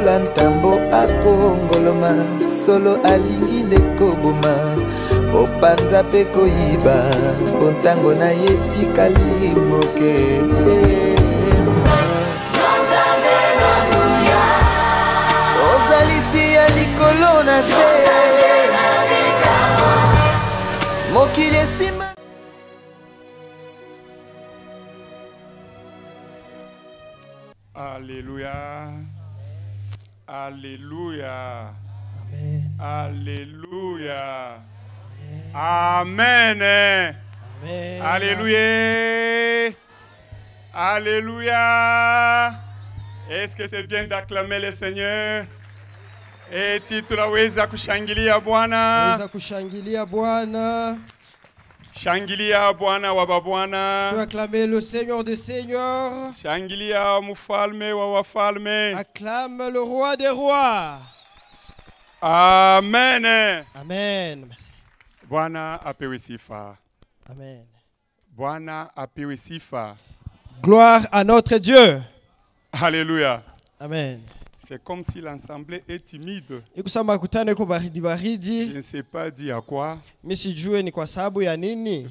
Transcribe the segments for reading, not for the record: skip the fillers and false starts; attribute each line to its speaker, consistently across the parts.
Speaker 1: lokola ntambo akongoloma solo alingi nekoboma opanza pe koyiba bontango na ye tikali moke ozalisi ya likolo na se mokili esima.
Speaker 2: Alléluia. Alléluia. Amen. Alléluia. Amen. Amen. Alléluia. Alléluia. Est-ce que c'est bien d'acclamer le Seigneur? Et tunaweza kushangilia Bwana.
Speaker 3: Tunaweza kushangilia Bwana.
Speaker 2: Shangilia Bwana wa babwana.
Speaker 3: Tu peux acclamer le Seigneur des seigneurs.
Speaker 2: Shangilia mfalme wa wafalme.
Speaker 3: Acclame le roi des rois.
Speaker 2: Amen.
Speaker 3: Amen. Merci.
Speaker 2: Bwana apewe sifa.
Speaker 3: Amen.
Speaker 2: Bwana apewe sifa.
Speaker 3: Gloire à notre Dieu.
Speaker 2: Alléluia.
Speaker 3: Amen.
Speaker 2: C'est comme si l'assemblée est timide. Je
Speaker 3: ne
Speaker 2: sais pas dire à quoi.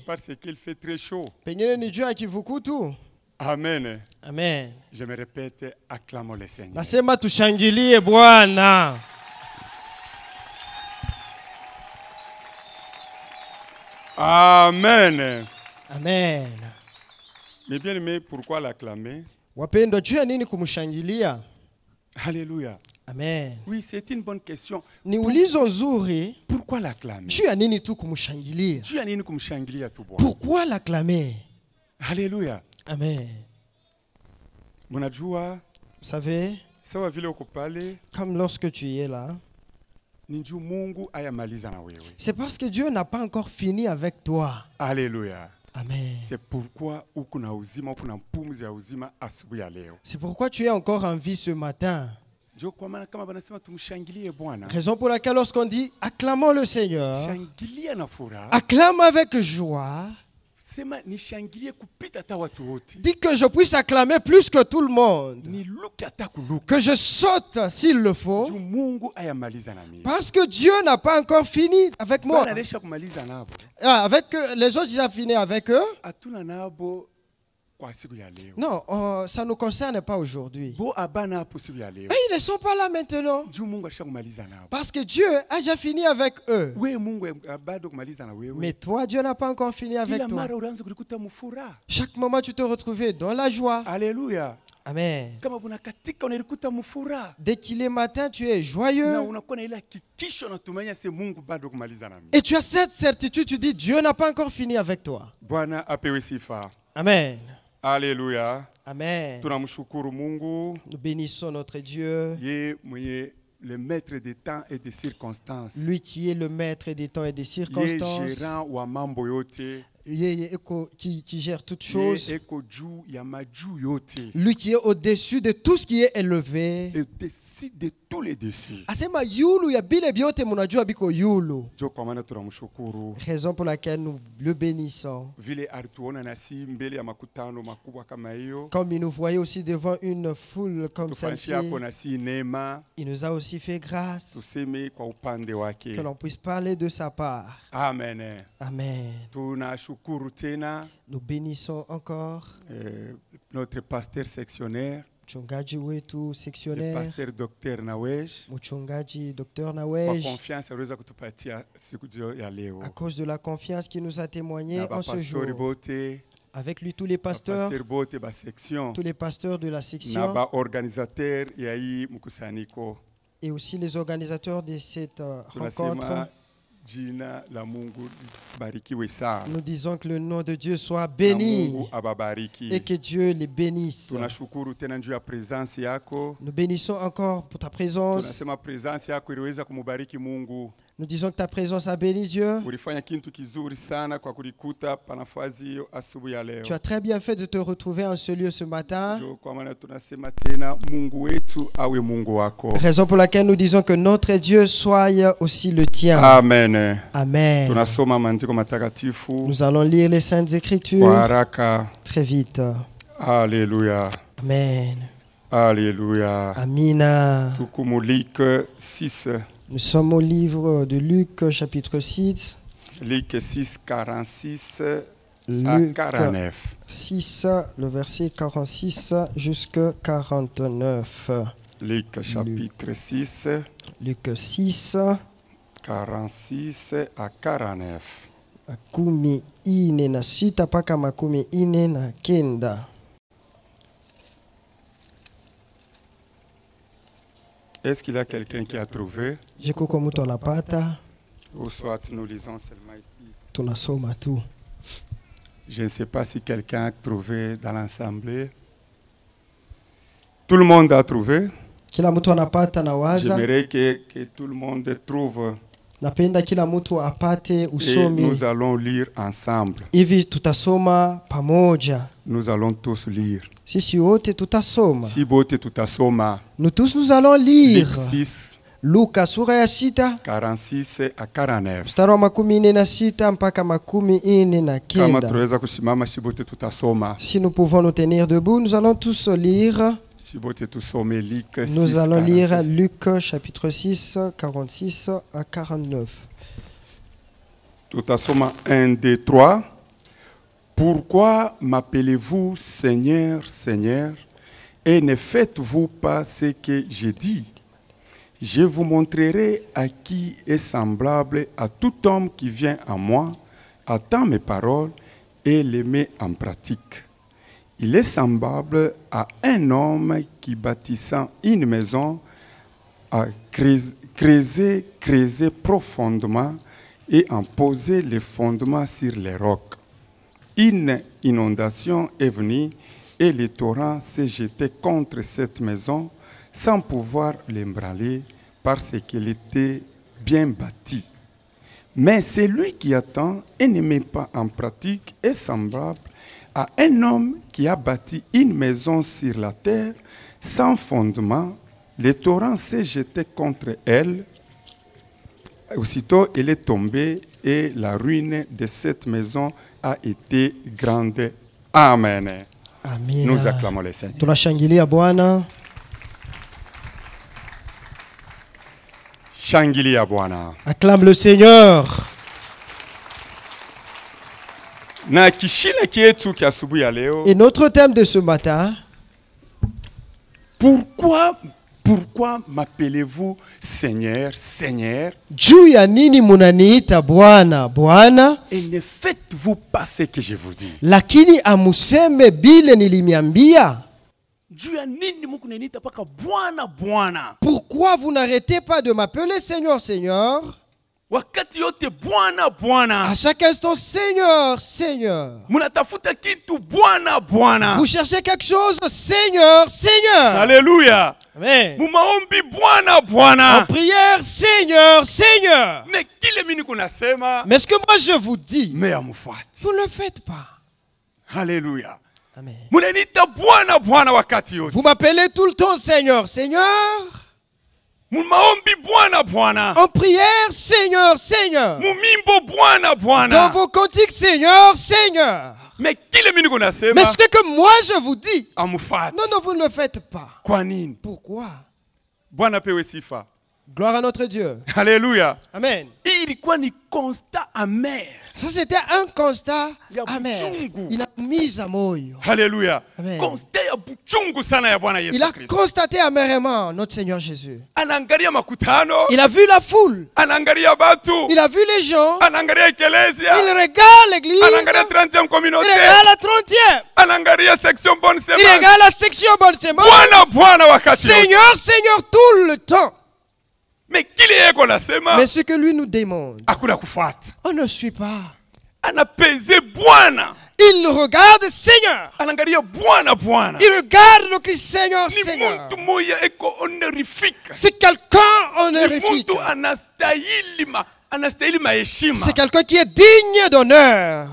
Speaker 3: Parce
Speaker 2: qu'il fait très chaud.
Speaker 3: Amen. Amen.
Speaker 2: Je me répète, acclamons le Seigneur. Amen.
Speaker 3: Amen.
Speaker 2: Mais bien aimé, pourquoi l'acclamer? Alléluia.
Speaker 3: Amen.
Speaker 2: Oui, c'est une bonne question.
Speaker 3: Pourquoi
Speaker 2: l'acclamer?
Speaker 3: Pourquoi l'acclamer?
Speaker 2: Alléluia.
Speaker 3: Amen.
Speaker 2: Vous
Speaker 3: savez, comme lorsque tu es là, c'est parce que Dieu n'a pas encore fini avec toi.
Speaker 2: Alléluia.
Speaker 3: Amen.
Speaker 2: C'est pourquoi
Speaker 3: tu es encore en vie ce matin. Raison pour laquelle lorsqu'on dit acclamons le Seigneur, acclame avec joie. Dis que je puisse acclamer plus que tout le monde. Que je saute s'il le faut. Parce que Dieu n'a pas encore fini avec moi. Avec les autres, il a fini avec eux. Non, ça ne nous concerne pas aujourd'hui. Et ils ne sont pas là maintenant. Parce que Dieu a déjà fini avec eux. Mais toi, Dieu n'a pas encore fini avec toi. Chaque moment, tu te retrouvais dans la joie.
Speaker 2: Alléluia.
Speaker 3: Amen. Dès qu'il est matin, tu es joyeux. Et tu as cette certitude, tu dis, Dieu n'a pas encore fini avec toi. Amen.
Speaker 2: Alléluia.
Speaker 3: Amen. Nous bénissons notre Dieu.
Speaker 2: Le maître des temps et des circonstances.
Speaker 3: Lui qui est le maître des temps et des circonstances. Qui gère toutes choses. Lui qui est au-dessus de tout ce qui est élevé.
Speaker 2: Au-dessus de tous les dessus.
Speaker 3: Raison pour laquelle nous le bénissons. Comme il nous voyait aussi devant une foule comme celle-ci, il nous a aussi fait grâce que l'on puisse parler de sa part.
Speaker 2: Amen.
Speaker 3: Amen. Nous bénissons encore
Speaker 2: notre pasteur sectionnaire,
Speaker 3: le
Speaker 2: pasteur docteur Nawej,
Speaker 3: à cause de la confiance qu'il nous a témoignée en ce jour. Avec lui, tous les pasteurs, tous les pasteurs de la section, et aussi les organisateurs de cette rencontre. Nous disons que le nom de Dieu soit béni et que Dieu les bénisse. Nous bénissons encore pour ta présence. Nous disons que ta présence a béni Dieu. Tu as très bien fait de te retrouver en ce lieu ce matin. Raison pour laquelle nous disons que notre Dieu soit aussi le tien.
Speaker 2: Amen.
Speaker 3: Amen. Nous allons lire les Saintes Écritures très vite.
Speaker 2: Alléluia.
Speaker 3: Amen.
Speaker 2: Alléluia.
Speaker 3: Amina.
Speaker 2: Luc 6.
Speaker 3: Nous sommes au livre de Luc, chapitre 6.
Speaker 2: Luc 6, 46
Speaker 3: Luc
Speaker 2: à 49.
Speaker 3: 6, le verset 46 jusqu'à 49.
Speaker 2: Luc chapitre 6.
Speaker 3: Luc 6.
Speaker 2: 46 à 49.
Speaker 3: Makumi ine na sita paka makumi ine na kenda.
Speaker 2: Est-ce qu'il y a quelqu'un qui a trouvé?
Speaker 3: Jiko muto anapata.
Speaker 2: Ou soit nous lisons seulement ici.
Speaker 3: Tunasoma tu.
Speaker 2: Je ne sais pas si quelqu'un a trouvé dans l'assemblée. Tout le monde a trouvé.
Speaker 3: Kila mutu anapata na waza.
Speaker 2: J'aimerais que tout le monde trouve.
Speaker 3: Napenda kila mutu apate
Speaker 2: Et
Speaker 3: usomi.
Speaker 2: nous allons lire ensemble.
Speaker 3: Hivi tutasoma pamoja.
Speaker 2: Nous allons tous lire.
Speaker 3: Sisi wote tutasoma.
Speaker 2: Si bote tutasoma.
Speaker 3: Nous tous nous allons lire.
Speaker 2: Luc 6,
Speaker 3: Luka sura ya sita.
Speaker 2: 46 à 49.
Speaker 3: Mstari wa makumi ine na sita mpaka makumi ine na
Speaker 2: Kama
Speaker 3: kenda.
Speaker 2: tunaweza kusimama si bote tutasoma.
Speaker 3: Si nous pouvons nous tenir debout, nous allons tous lire.
Speaker 2: Si bote tusome Luc 6.
Speaker 3: Nous allons lire
Speaker 2: 46.
Speaker 3: Luc chapitre 6, 46 à 49.
Speaker 2: Tutasoma 1, 2, 3. Pourquoi m'appelez-vous Seigneur, Seigneur, et ne faites-vous pas ce que j'ai dit? Je vous montrerai à qui est semblable à tout homme qui vient à moi, attend mes paroles et les met en pratique. Il est semblable à un homme qui, bâtissant une maison, a creusé profondément et en posé les fondements sur les rocs. Une inondation est venue et le torrent s'est jeté contre cette maison sans pouvoir l'ébranler parce qu'elle était bien bâtie. Mais celui qui attend et ne met pas en pratique est semblable à un homme qui a bâti une maison sur la terre sans fondement. Le torrent s'est jeté contre elle. Aussitôt, elle est tombée et la ruine de cette maison a été grande. Amen.
Speaker 3: Amen.
Speaker 2: Nous acclamons le Seigneur.
Speaker 3: Tunashangilia Bwana.
Speaker 2: Shangilia Bwana.
Speaker 3: Acclame le Seigneur.
Speaker 2: Na kishina kietu kia asubuhi ya leo.
Speaker 3: Et notre thème de ce matin,
Speaker 2: Pourquoi m'appelez-vous Seigneur, Seigneur,
Speaker 3: juu ya nini munaniita Bwana, Bwana,
Speaker 2: et ne faites-vous pas ce que je vous dis?
Speaker 3: lakini amuseme bile nilimiambia?
Speaker 2: Juu ya nini Mungu naniita paka Bwana Bwana?
Speaker 3: Pourquoi vous n'arrêtez pas de m'appeler Seigneur, Seigneur?
Speaker 2: Wakati yote Bwana Bwana.
Speaker 3: À chaque instant, Seigneur, Seigneur.
Speaker 2: Munatafuta kitu Bwana Bwana.
Speaker 3: Vous cherchez quelque chose, Seigneur, Seigneur.
Speaker 2: Alléluia.
Speaker 3: Amen.
Speaker 2: Mumaombi Bwana Bwana.
Speaker 3: En prière, Seigneur, Seigneur.
Speaker 2: Mais kile mini kunasema.
Speaker 3: Mais ce que moi je vous dis,
Speaker 2: Mais amufuati.
Speaker 3: vous ne le faites pas.
Speaker 2: Alléluia.
Speaker 3: Amen.
Speaker 2: Munanita Bwana Bwana wakati yote.
Speaker 3: Vous m'appelez tout le temps Seigneur, Seigneur.
Speaker 2: Mumaombi Bwana Bwana.
Speaker 3: En prière, Seigneur, Seigneur.
Speaker 2: Mumimbo Bwana Bwana.
Speaker 3: Dans vos cantiques, Seigneur, Seigneur.
Speaker 2: Mais kile mini kunasema.
Speaker 3: Mais ce que moi je vous dis,
Speaker 2: Amufuati.
Speaker 3: non, non, vous ne le faites pas.
Speaker 2: Kwa nini?
Speaker 3: Pourquoi?
Speaker 2: Bwana pewe sifa.
Speaker 3: Gloire à notre Dieu.
Speaker 2: Alléluia.
Speaker 3: Amen.
Speaker 2: Ilikuwa ni constat amer.
Speaker 3: Ça, c'était un constat
Speaker 2: Ya
Speaker 3: amer.
Speaker 2: buchungu.
Speaker 3: Il a mis à moyo.
Speaker 2: Alléluia.
Speaker 3: Amen.
Speaker 2: Constat ya buchungu sana ya Bwana Yesu
Speaker 3: Il a
Speaker 2: Kristo.
Speaker 3: constaté amèrement notre Seigneur Jésus.
Speaker 2: Anaangalia makutano.
Speaker 3: Il a vu la foule.
Speaker 2: Anaangalia batu.
Speaker 3: Il a vu les gens.
Speaker 2: Anaangalia eklesia.
Speaker 3: Il regarde l'église.
Speaker 2: Anaangalia 30e
Speaker 3: Il
Speaker 2: communauté.
Speaker 3: regarde la 30e.
Speaker 2: Anaangalia section bonne
Speaker 3: Il
Speaker 2: semence.
Speaker 3: regarde la section bonne semence.
Speaker 2: Bwana Bwana wakati yote.
Speaker 3: Seigneur, Seigneur, tout le temps.
Speaker 2: Mais kile yeko nasema.
Speaker 3: Mais ce que lui nous demande,
Speaker 2: Hakuna kufuata.
Speaker 3: on ne suit pas.
Speaker 2: Anapeze Bwana.
Speaker 3: Il regarde Seigneur.
Speaker 2: Anaangalia Bwana Bwana.
Speaker 3: Il regarde le Christ Seigneur,
Speaker 2: Ni
Speaker 3: Seigneur.
Speaker 2: muntu moya eko honorifique.
Speaker 3: C'est quelqu'un
Speaker 2: Ni
Speaker 3: honorifique.
Speaker 2: muntu anastahili maheshima.
Speaker 3: C'est quelqu'un qui est digne d'honneur.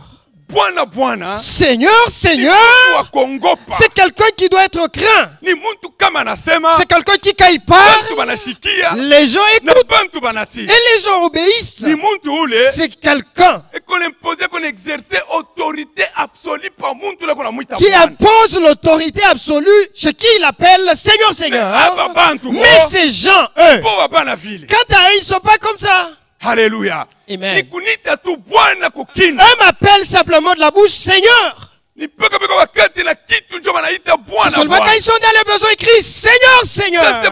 Speaker 2: Bwana Bwana.
Speaker 3: Seigneur, Seigneur,
Speaker 2: Wa kongopa.
Speaker 3: c'est quelqu'un qui doit être craint.
Speaker 2: Ni muntu kama anasema.
Speaker 3: C'est quelqu'un qui caille pas.
Speaker 2: Bantu banashikia.
Speaker 3: Les gens
Speaker 2: Na
Speaker 3: écoutent
Speaker 2: bantu banati.
Speaker 3: et les gens obéissent.
Speaker 2: Ni muntu ule.
Speaker 3: C'est quelqu'un
Speaker 2: Eko
Speaker 3: qui impose l'autorité absolue chez qui il appelle Seigneur, Seigneur. Mais ces gens, eux, quant à eux, ils ne sont pas comme ça.
Speaker 2: Alléluia.
Speaker 3: Amen. Eux m'appellent simplement de la bouche Seigneur. C'est seulement quand ils sont dans les besoins, ils crient Seigneur, Seigneur.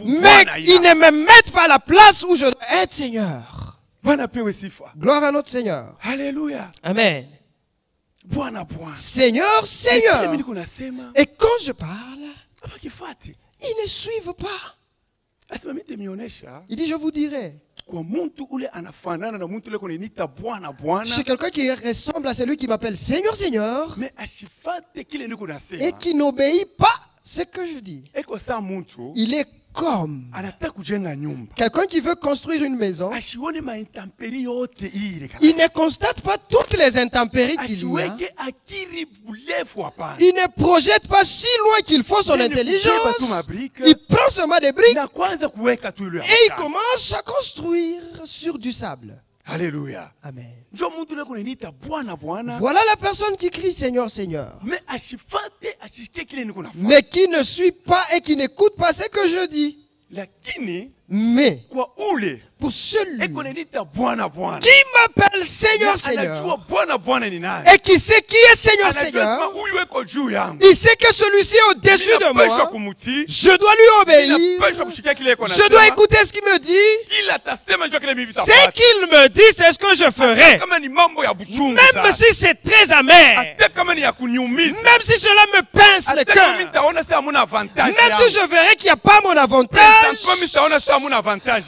Speaker 3: Mais ils ne me mettent pas à la place où je dois être Seigneur. Gloire à notre Seigneur.
Speaker 2: Alléluia.
Speaker 3: Amen. Seigneur, Seigneur. Et quand je parle, ils ne suivent pas. Il dit, je vous dirai. C'est quelqu'un qui ressemble à celui qui m'appelle Seigneur, Seigneur, et qui n'obéit pas à ce que je dis. Il est comme quelqu'un qui veut construire une maison. Il ne constate pas toutes les intempéries qu'il y a. Il ne projette pas si loin qu'il faut son intelligence. Il prend seulement des briques et il commence à construire sur du sable.
Speaker 2: Alléluia.
Speaker 3: Amen. Voilà la personne qui crie Seigneur, Seigneur, mais qui ne suit pas et qui n'écoute pas ce que je dis. Mais pour celui qui m'appelle Seigneur, Seigneur, et qui sait qui est Seigneur, Seigneur, il sait que celui-ci est au-dessus de moi. Je dois lui obéir. Je dois écouter ce qu'il me dit. Ce qu'il me dit, c'est ce que je ferai. Même si c'est très amer. Même si cela me pince le cœur. Même si je verrai qu'il n'y a pas mon avantage.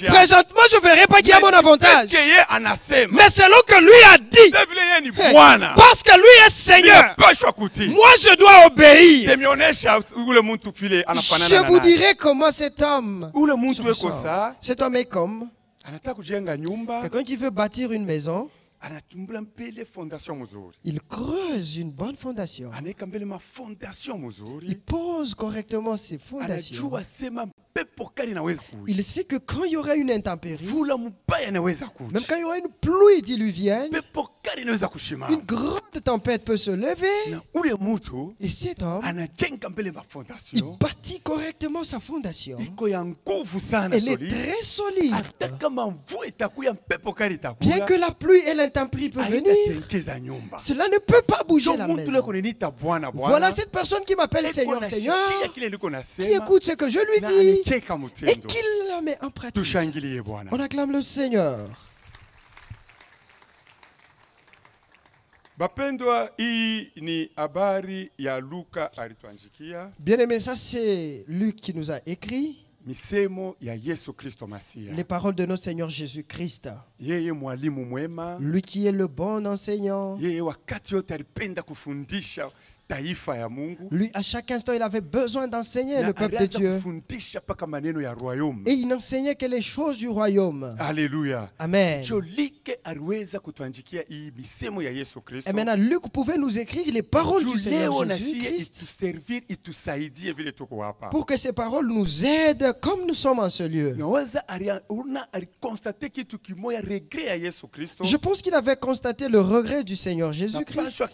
Speaker 3: Présentement, je ne verrai pas qu'il y a mon avantage. Mais selon que lui a dit, parce que lui est Seigneur, moi je dois obéir. Je vous dirai comment cet homme se ressent. Cet homme est comme quelqu'un qui veut bâtir une maison. Il creuse une bonne fondation. Il pose correctement ses fondations. Il sait que quand il y aura une intempérie, même quand il y aura une pluie diluvienne, une grande tempête peut se lever. Et cet homme, il bâtit correctement sa fondation. Elle est très solide. Bien que la pluie et l'intempérie peuvent venir, cela ne peut pas bouger la maison. Voilà cette personne qui m'appelle Seigneur, Seigneur, qui écoute ce que je lui dis et qui la met en pratique. On acclame le Seigneur. Bien-aimé, ça c'est Luc qui nous a écrit les paroles de notre Seigneur Jésus-Christ. Lui qui est le bon enseignant. Lui, à chaque instant, il avait besoin d'enseigner le peuple de Dieu. Et il n'enseignait que les choses du royaume.
Speaker 2: Alléluia.
Speaker 3: Amen. Et maintenant, Luc pouvait nous écrire les paroles du Seigneur Jésus-Christ pour que ces paroles nous aident comme nous sommes en ce lieu. Je pense qu'il avait constaté le regret du Seigneur Jésus-Christ.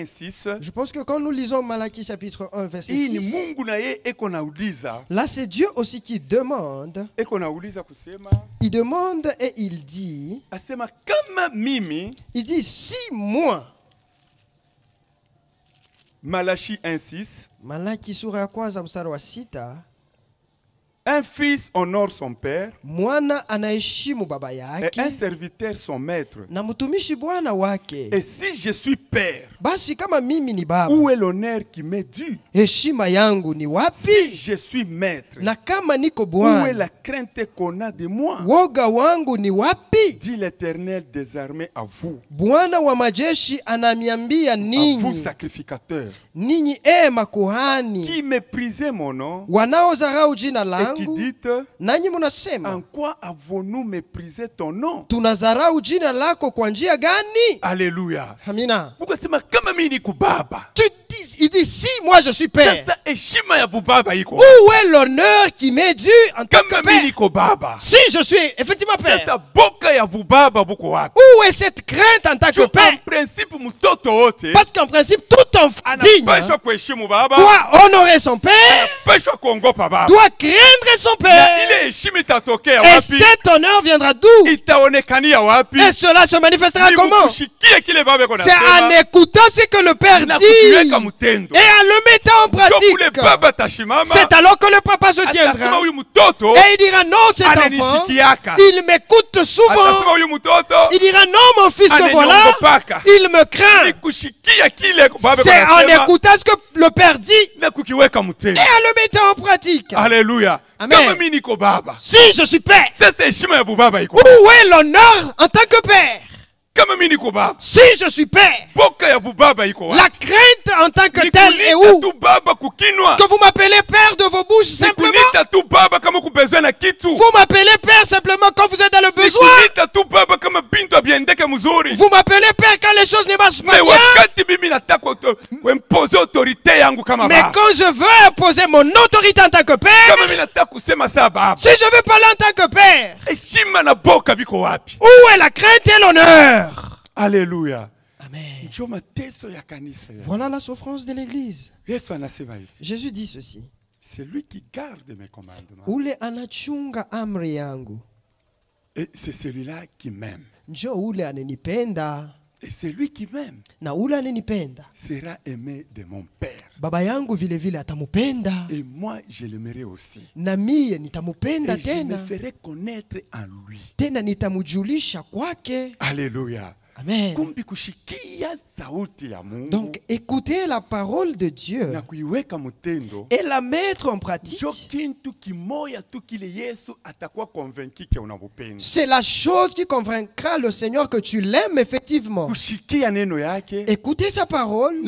Speaker 3: Je pense que quand nous lisons Malachie chapitre 1 verset 6, là c'est Dieu aussi qui demande. Il demande et il dit, si moi,
Speaker 2: Malachie 1:6,
Speaker 3: Malachie sura ya kwanza mstari wa 6,
Speaker 2: un fils honore son père,
Speaker 3: mwana anaheshimu baba
Speaker 2: et
Speaker 3: yake,
Speaker 2: un serviteur son maître.
Speaker 3: na mtumishi bwana wake.
Speaker 2: Et si je suis père,
Speaker 3: Basi kama mimi ni baba,
Speaker 2: où est l'honneur qui m'est dû?
Speaker 3: heshima yangu ni
Speaker 2: Si
Speaker 3: wapi?
Speaker 2: je suis maître,
Speaker 3: Na kama niko
Speaker 2: où est
Speaker 3: bwana,
Speaker 2: la crainte qu'on a de moi?
Speaker 3: woga wangu ni wapi?
Speaker 2: Dit l'Éternel des armées à vous,
Speaker 3: Bwana wa majeshi anamiambia
Speaker 2: à vous
Speaker 3: ninyi,
Speaker 2: sacrificateurs,
Speaker 3: ninyi makuhani
Speaker 2: qui méprisez mon nom
Speaker 3: wanaozarau jina
Speaker 2: et
Speaker 3: yangu, nanyi munasema,
Speaker 2: en quoi avons-nous méprisé ton nom?
Speaker 3: tunazarau jina lako kwa njia gani?
Speaker 2: Alléluia.
Speaker 3: Amina.
Speaker 2: Ukasema kama mimi niko baba.
Speaker 3: Il dit si moi je suis père.
Speaker 2: Sasa heshima ya baba iko.
Speaker 3: Où est l'honneur qui m'est dû en tant que
Speaker 2: Kama mimi niko baba.
Speaker 3: Si je suis effectivement père.
Speaker 2: Sasa boka ya baba buko wapi?
Speaker 3: Où est cette crainte en tant que père?
Speaker 2: En principe mtoto wote.
Speaker 3: Parce qu'en principe tout enfant digne
Speaker 2: anapaswa kuheshimu baba.
Speaker 3: Doit honorer son père.
Speaker 2: Anapaswa kuogopa baba.
Speaker 3: Doit craindre son père.
Speaker 2: Ile heshima itatokea
Speaker 3: wapi?
Speaker 2: Et
Speaker 3: cet honneur viendra d'où?
Speaker 2: Itaonekania wapi?
Speaker 3: Et cela se manifestera comment? C'est en écoutant ce que le père dit et en le mettant en pratique. C'est alors que le papa se tiendra et il dira non, cet enfant il m'écoute souvent. Il dira non, mon fils, que voilà, il me craint. C'est en écoutant ce que le père dit et en le mettant en pratique.
Speaker 2: Alléluia.
Speaker 3: Amen. Si je suis père, où est l'honneur en tant que père? Si je suis père, la crainte en tant que telle est où? Est-ce que vous m'appelez père de vos bouches simplement? Vous m'appelez père simplement quand vous êtes dans le besoin? Vous m'appelez père quand les choses ne marchent pas bien? Mais quand je veux imposer mon autorité en tant que père, si je veux parler en tant que père, où est la crainte et l'honneur?
Speaker 2: Alléluia.
Speaker 3: Amen. Voilà la souffrance de l'église. Jésus dit ceci.
Speaker 2: C'est lui qui garde mes commandements.
Speaker 3: Ule anachunga amri yangu.
Speaker 2: Et c'est celui-là qui m'aime.
Speaker 3: Njo ule ananipenda.
Speaker 2: Et c'est lui qui m'aime.
Speaker 3: Na ule ananipenda
Speaker 2: sera aimé de mon Père.
Speaker 3: Baba yangu vile vile atamupenda.
Speaker 2: Et moi je l'aimerai aussi.
Speaker 3: Na mie nitamupenda tena.
Speaker 2: Je me ferai connaître en lui.
Speaker 3: Tena nitamujulisha kwake.
Speaker 2: Alléluia.
Speaker 3: Amen. Donc écoutez la parole de Dieu et la mettre en pratique. C'est la chose qui convaincra le Seigneur que tu l'aimes effectivement. Écoutez sa parole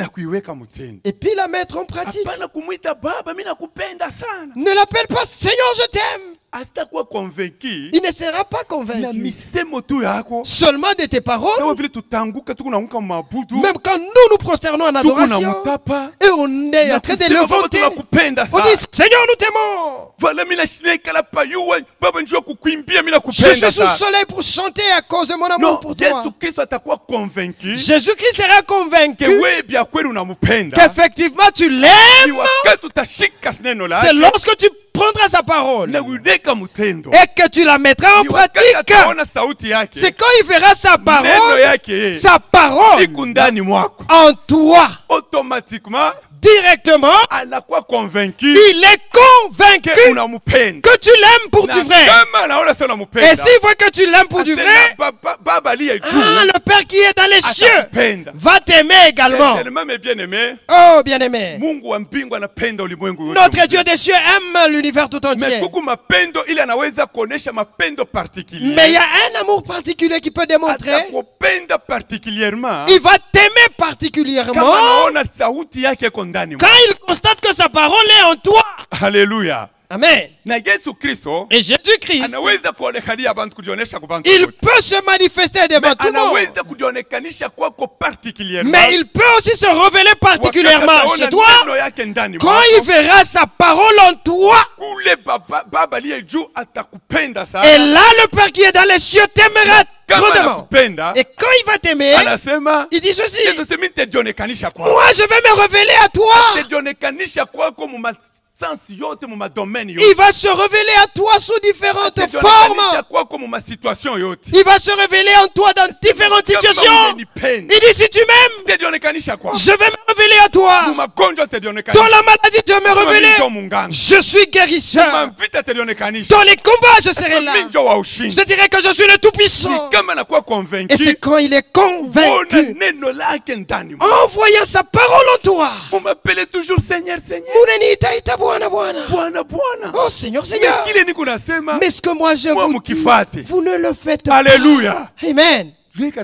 Speaker 3: et puis la mettre en pratique. Ne l'appelle pas Seigneur je t'aime. Il ne sera pas convaincu seulement de tes paroles. Même quand nous prosternons en adoration et on est en train de le vanter, on dit Seigneur nous t'aimons. Je suis sous le soleil pour chanter à cause de mon amour pour toi. Jésus-Christ sera convaincu qu'effectivement tu l'aimes. C'est lorsque tu prendras sa parole et que tu la mettras en pratique. C'est quand il verra sa parole en toi.
Speaker 2: Automatiquement,
Speaker 3: directement, il est convaincu que tu l'aimes pour du vrai. Et s'il voit que tu l'aimes pour du vrai, le Père qui est dans les cieux va t'aimer également. Oh bien-aimé, notre Dieu des cieux aime l'univers tout entier. Mais il y a un amour particulier qui peut démontrer. Il va t'aimer particulièrement quand il constate que sa parole est en toi.
Speaker 2: Alléluia.
Speaker 3: Amen. Et Jésus-Christ, il peut se manifester devant tout le monde. Mais il peut aussi se révéler particulièrement chez toi quand il verra sa parole en toi. Et là, le Père qui est dans les cieux t'aimera grandement. Et quand il va t'aimer, il dit ceci: moi je vais me révéler à toi. Il va se révéler à toi sous différentes formes. Il va se révéler en toi dans différentes situations. Il dit si tu m'aimes, je vais me révéler à toi. Dans la maladie, tu vas me révéler. Je suis guérisseur. Dans les combats, je serai là. Je te dirai que je suis le Tout-Puissant. Et c'est quand il est convaincu, en voyant sa parole en toi, oh Seigneur, Seigneur. Mais ce que moi je vous dis, vous ne le faites pas.
Speaker 2: Alléluia.
Speaker 3: Amen. Luc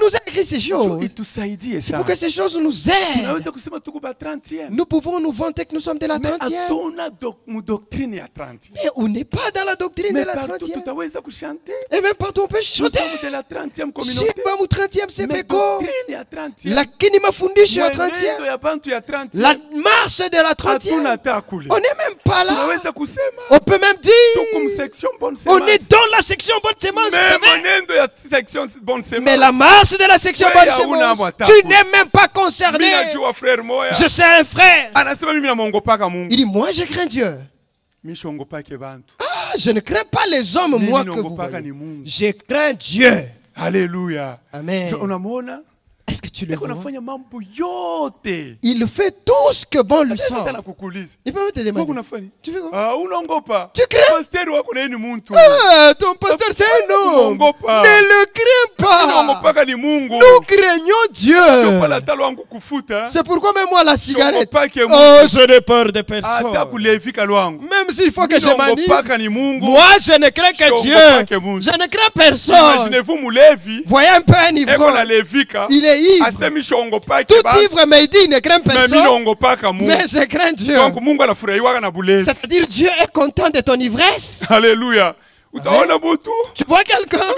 Speaker 3: nous a écrit ces choses. C'est pour que ces choses nous aident. Nous pouvons nous vanter que nous sommes de la 30e. Mais on n'est pas dans la doctrine de la 30e. Et même partout on peut chanter. Shimba mu 30e sebeko. Lakini mafundisho ya 30e. La marche de la 30e. On n'est même pas là. On peut même dire on est dans la section bonne sémence. Mais la marche de la section bonne sémence, tu n'es même pas concerné. Je sais un frère. Il dit moi je crains Dieu. Ah, je ne crains pas les hommes, moi que vous voyez. Je crains Dieu.
Speaker 2: Alléluia.
Speaker 3: Amen. Est-ce que tu le vois? Il fait tout ce que bon lui semble. Il peut te demander. Tu fais quoi? Tu crains? Ah, ton pasteur c'est un homme. Ne le crains pas. Nous craignons Dieu. C'est pourquoi même moi la cigarette. Oh, je n'ai peur de personne. Même s'il faut que je manie. Moi je ne crains que Dieu. Je ne crains personne. Voyez un peu un ivrogne. Il est ivre. Tout ivre mais il dit il ne craint personne. Mais je crains Dieu. C'est-à-dire Dieu est content de ton ivresse.
Speaker 2: Alléluia.
Speaker 3: Tu vois quelqu'un? Moi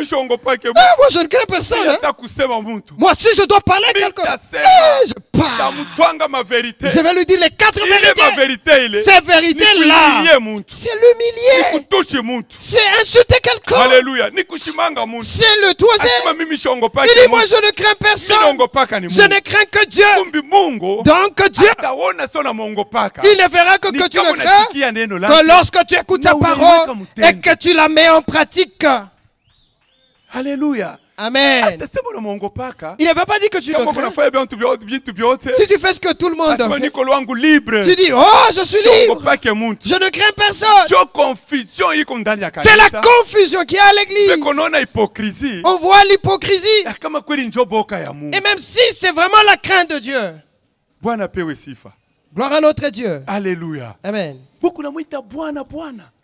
Speaker 3: je ne crains personne. Hein? Moi si je dois parler à quelqu'un, je parle. Je vais lui dire les 4 vérités. Ces vérités-là, c'est l'humilier. C'est insulter quelqu'un.
Speaker 2: Alléluia.
Speaker 3: C'est le troisième. Il dit moi je ne crains personne. Je ne crains que Dieu. Donc Dieu, il ne verra que tu le crains que lorsque tu écoutes sa parole et que tu la mets en pratique.
Speaker 2: Alléluia.
Speaker 3: Amen. Il ne va pas dire que tu le crains. Si tu fais ce que tout le monde fait, tu dis, oh, je suis libre. Je ne crains personne. C'est la confusion qui est à l'église. On voit l'hypocrisie. Et même si c'est vraiment la crainte de Dieu. Gloire à notre Dieu.
Speaker 2: Alléluia.
Speaker 3: Amen.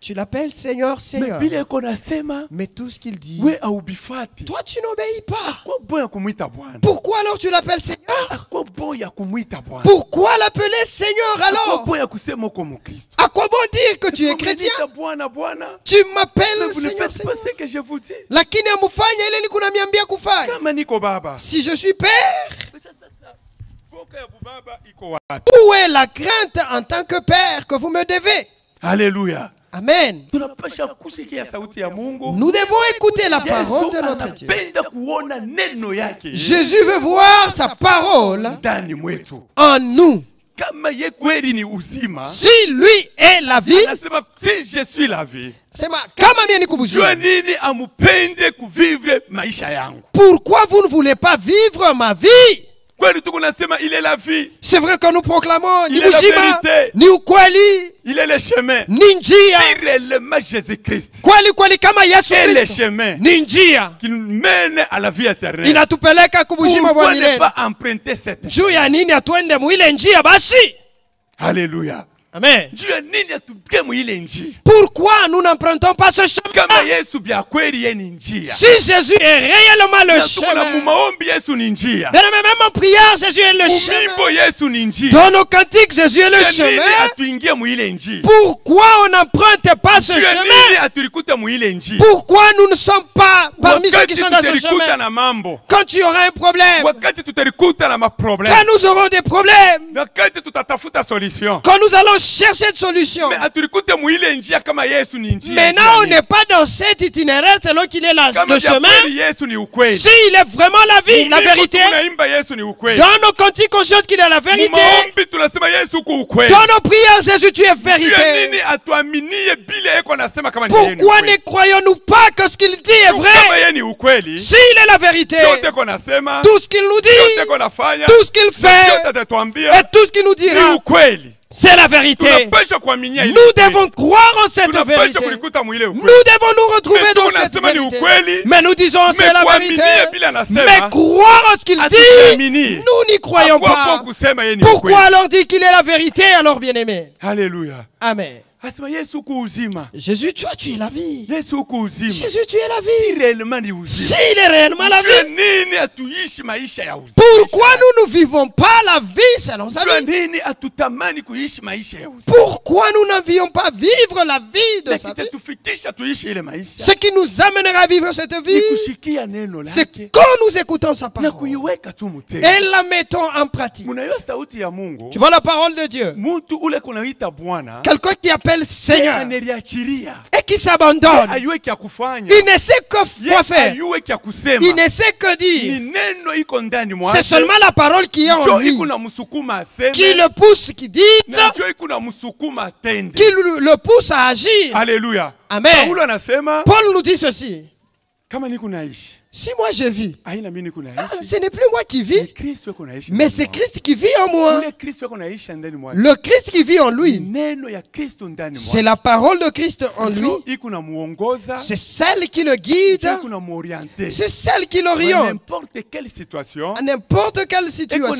Speaker 3: Tu l'appelles Seigneur, Seigneur. Mais tout ce qu'il dit, toi tu n'obéis pas. Pourquoi alors tu l'appelles Seigneur? Pourquoi l'appeler Seigneur alors? À quoi bon dire que tu es chrétien? Tu m'appelles Seigneur, Seigneur. Lakini amufanya ile ni kunaniambia kufanya. Si je suis père, où est la crainte en tant que père que vous me devez?
Speaker 2: Alléluia.
Speaker 3: Amen. Nous devons écouter la parole de notre Dieu. Jésus veut voir sa parole en nous. Si lui est la vie,
Speaker 2: si je suis la vie,
Speaker 3: pourquoi vous ne voulez pas vivre ma vie?
Speaker 2: Il est la vie.
Speaker 3: C'est vrai que nous proclamons
Speaker 2: il est la vérité.
Speaker 3: Ni ukweli.
Speaker 2: Il est le chemin.
Speaker 3: Ni njia.
Speaker 2: Réellement Jésus-Christ.
Speaker 3: Kweli kama Yesu
Speaker 2: Kristo. Et le chemin.
Speaker 3: Ni njia.
Speaker 2: Qui nous mène à la vie éternelle.
Speaker 3: Inatupeleka kubuzima bwa milele.
Speaker 2: Pourquoi ne pas emprunter cette njia?
Speaker 3: Juu ya nini atuende mu ile njia basi?
Speaker 2: Alléluia.
Speaker 3: Amen. Pourquoi nous n'empruntons pas ce chemin? Si Jésus est réellement le chemin, même en prière, Jésus est le chemin. Dans nos cantiques, Jésus est le chemin. Pourquoi on n'emprunte pas ce chemin? Pourquoi nous ne sommes pas parmi ceux qui sont dans ce chemin? Quand tu auras un problème, quand nous aurons des problèmes, quand nous allons chercher de solution. Maintenant, on n'est pas dans cet itinéraire selon qu'il est le chemin. S'il est vraiment la vie, la vérité. Dans nos cantiques, on chante qu'il est la vérité. Dans nos prières, Jésus, tu es vérité. Pourquoi ne croyons-nous pas que ce qu'il dit est vrai? S'il est la vérité, tout ce qu'il nous dit, tout ce qu'il fait, et tout ce qu'il nous dira, c'est la vérité. Nous devons croire en cette vérité. Nous devons nous retrouver dans cette vérité. Mais nous disons c'est la vérité. Mais croire en ce qu'il dit, nous n'y croyons pas. Pourquoi alors dire qu'il est la vérité alors bien-aimé?
Speaker 2: Alléluia.
Speaker 3: Amen. Jésus, toi, tu es la vie.
Speaker 2: Jésus,
Speaker 3: tu es la vie. S'il est réellement la vie, pourquoi nous ne vivons pas la vie selon sa vie? Pourquoi nous n'avions pas vivre la vie de sa vie? Ce qui nous amènera à vivre cette vie, c'est quand nous écoutons sa parole et la mettons en pratique. Tu vois la parole de Dieu. Quelqu'un qui appelle Seigneur et qui s'abandonne, il ne sait quoi faire, il ne sait que dire. C'est seulement la parole qui est en lui qui le pousse, qui dit, qui le pousse à agir.
Speaker 2: Alléluia.
Speaker 3: Amen. Paul nous dit ceci. Si moi je vis, ce n'est plus moi qui vis, mais c'est Christ qui vit en moi. Le Christ qui vit en lui, c'est la parole de Christ en lui. C'est celle qui le guide, c'est celle qui l'oriente. À n'importe quelle situation,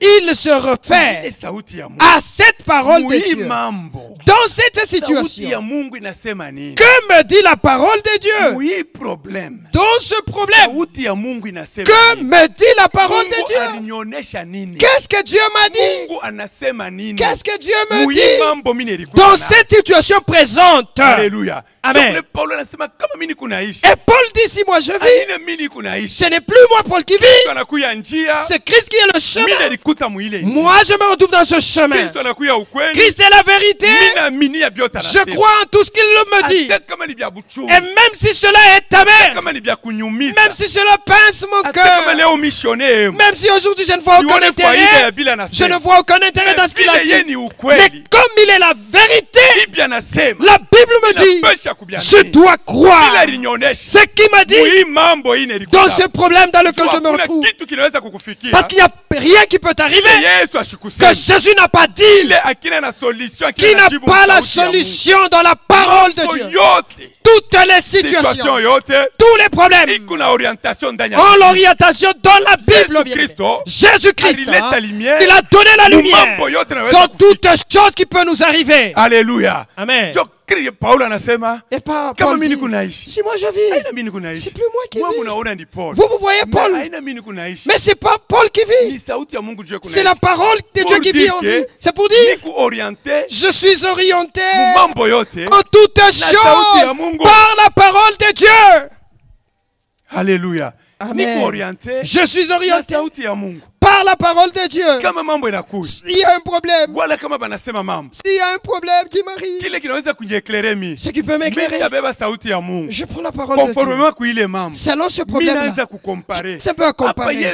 Speaker 3: il se réfère à cette parole de Dieu. Dans cette situation, que me dit la parole de Dieu? Dans ce problème, que me dit la parole de Dieu? Qu'est-ce que Dieu m'a dit? Qu'est-ce que Dieu me dit dans cette situation présente?
Speaker 2: Alléluia.
Speaker 3: Amen. Et Paul dit, si moi je vis, ce n'est plus moi Paul qui vis, c'est Christ qui est le chemin. Moi je me retrouve dans ce chemin. Christ est la vérité. Je crois en tout ce qu'il me dit. Et même si cela est amer, même si cela pince mon cœur, même si aujourd'hui je ne vois aucun intérêt, je ne vois aucun intérêt dans ce qu'il a dit, mais comme il est la vérité, la Bible me dit, je dois croire ce qu'il m'a dit dans ce problème dans lequel je me retrouve. Parce qu'il n'y a rien qui peut arriver que Jésus n'a pas dit, qu'il n'a pas la solution dans la parole de Dieu. Toutes les situations, tous les problèmes ont l'orientation dans la Bible. Jésus-Christ, il a donné la lumière dans toutes choses qui peuvent nous arriver.
Speaker 2: Alléluia.
Speaker 3: Amen. Et Paul dit, si moi je vis, c'est plus moi qui vis. Vous voyez Paul, mais c'est pas Paul qui vit, c'est la parole de Dieu qui vit en vie. C'est pour dire, je suis orienté en toutes choses par la parole de Dieu.
Speaker 2: Alléluia.
Speaker 3: Amen. Je suis orienté par la parole de Dieu. S'il y a un problème, s'il y a un problème qui m'arrive, ce qui peut m'éclairer, je prends la parole de Dieu. Selon ce problème-là, ça peut comparer.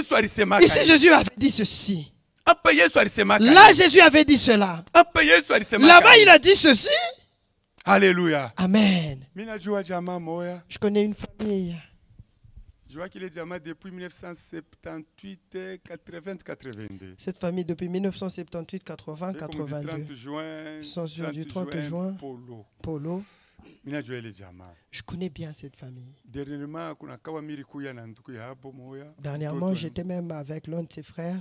Speaker 3: Ici, Jésus avait dit ceci. Là, Jésus avait dit cela. Là-bas, il a dit ceci.
Speaker 2: Alléluia.
Speaker 3: Amen. Je connais une famille.
Speaker 2: Je vois qu'il est diamant depuis 1978, 80, 82.
Speaker 3: Cette famille depuis 1978, 80, 82. Ils sont sur du 30 juin. Polo. Je connais bien cette famille. Dernièrement, j'étais même avec l'un de ses frères.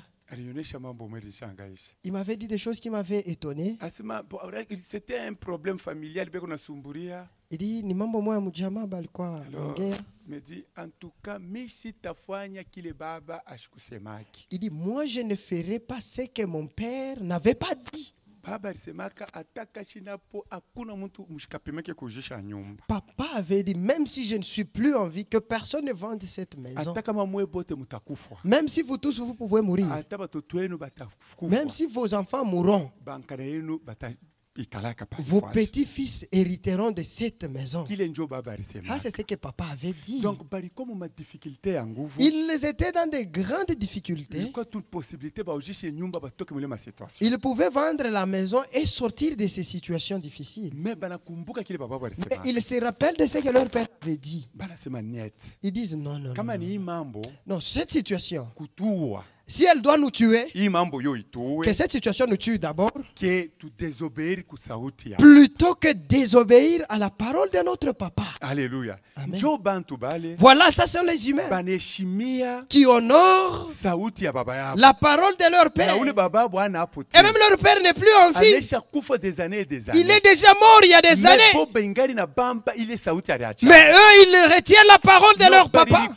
Speaker 3: Il m'avait dit des choses qui m'avaient étonné.
Speaker 2: C'était un problème familial.
Speaker 3: Il dit, ni mambo moya mujama balikuwa ongea.
Speaker 2: Me dit, en tout cas,
Speaker 3: il dit, moi je ne ferai pas ce que mon père n'avait pas dit. Papa avait dit, même si je ne suis plus en vie, que personne ne vende cette maison. Même si vous tous, vous pouvez mourir. Même si vos enfants mourront, vos petits-fils hériteront de cette maison. Ah, c'est ce que papa avait dit.
Speaker 2: Donc,
Speaker 3: ils étaient dans de grandes difficultés. Ils pouvaient vendre la maison et sortir de ces situations difficiles. Mais ils se rappellent de ce que leur père avait dit. Ils disent non, non, non. Non, cette situation, si elle doit nous tuer, que cette situation nous tue d'abord, plutôt que désobéir à la parole de notre papa.
Speaker 2: Alléluia.
Speaker 3: Amen. Voilà, ça sont les humains qui honorent la parole de leur père. Et même leur père n'est plus en vie. Il est déjà mort il y a des années. Mais eux, ils retiennent la parole de leur papa.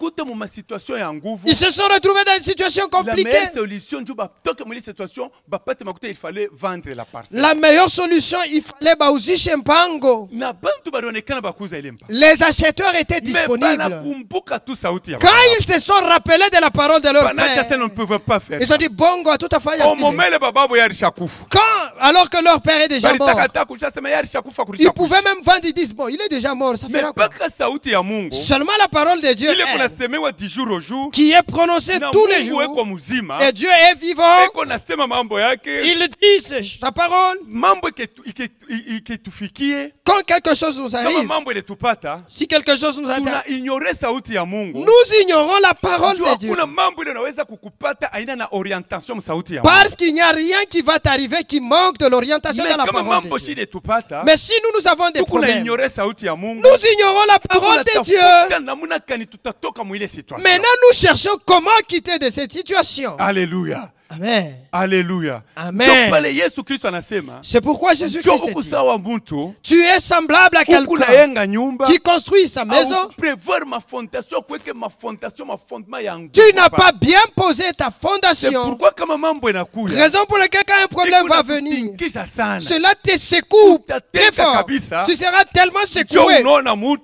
Speaker 3: Ils se sont retrouvés dans une situation compliquée. La meilleure solution, il fallait bauzishe mpango. Les acheteurs étaient disponibles. Quand ils se sont rappelés de la parole de leur père, ils ont dit bongo à tout à fait. Quand, alors que leur père est déjà mort, ils pouvaient même vendre, ils disent bon, il est déjà mort, ça fera quoi? Seulement la parole de Dieu qui est prononcée tous les jours. Et Dieu est vivant. Il dit sa parole. Quand quelque chose nous arrive, si quelque chose nous arrive, nous ignorons la parole de Dieu. Parce qu'il n'y a rien qui va t'arriver qui manque de l'orientation de la parole de Dieu. Mais si nous avons des problèmes, nous ignorons la parole de Dieu. Maintenant, nous cherchons comment quitter de cette situation.
Speaker 2: Alléluia.
Speaker 3: Amen.
Speaker 2: Alléluia.
Speaker 3: Amen. C'est pourquoi Jésus-Christ dit, tu es semblable à quelqu'un qui construit sa maison. Tu n'as pas bien posé ta fondation. Raison pour laquelle quand un problème va venir, cela te secoue très fort. Tu seras tellement secoué